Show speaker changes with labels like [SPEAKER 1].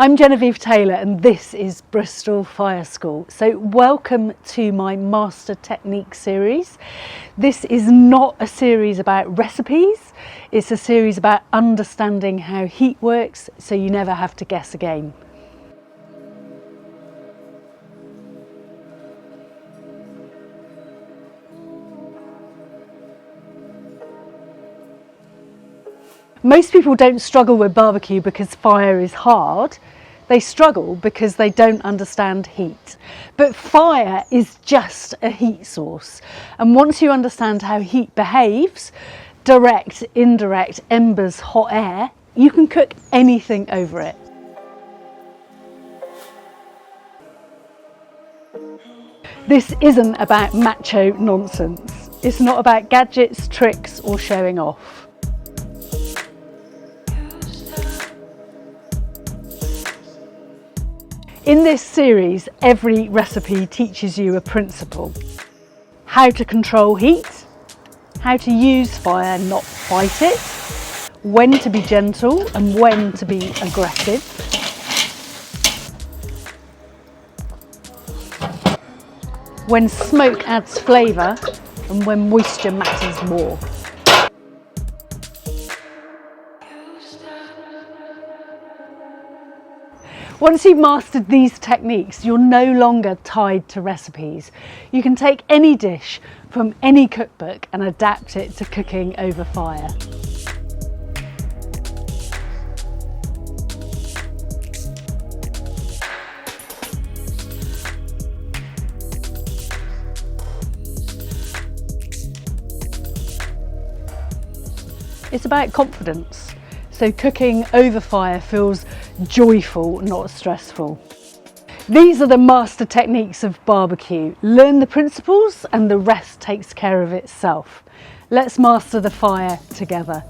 [SPEAKER 1] I'm Genevieve Taylor and this is Bristol Fire School. So welcome to my Master Technique series. This is not a series about recipes, it's a series about understanding how heat works so you never have to guess again. Most people don't struggle with barbecue because fire is hard. They struggle because they don't understand heat. But fire is just a heat source. And once you understand how heat behaves, direct, indirect, embers, hot air, you can cook anything over it. This isn't about macho nonsense. It's not about gadgets, tricks, or showing off. In this series, every recipe teaches you a principle. How to control heat, how to use fire, not fight it, when to be gentle and when to be aggressive, when smoke adds flavour and when moisture matters more. Once you've mastered these techniques, you're no longer tied to recipes. You can take any dish from any cookbook and adapt it to cooking over fire. It's about confidence. So cooking over fire feels joyful, not stressful. These are the master techniques of barbecue. Learn the principles and the rest takes care of itself. Let's master the fire together.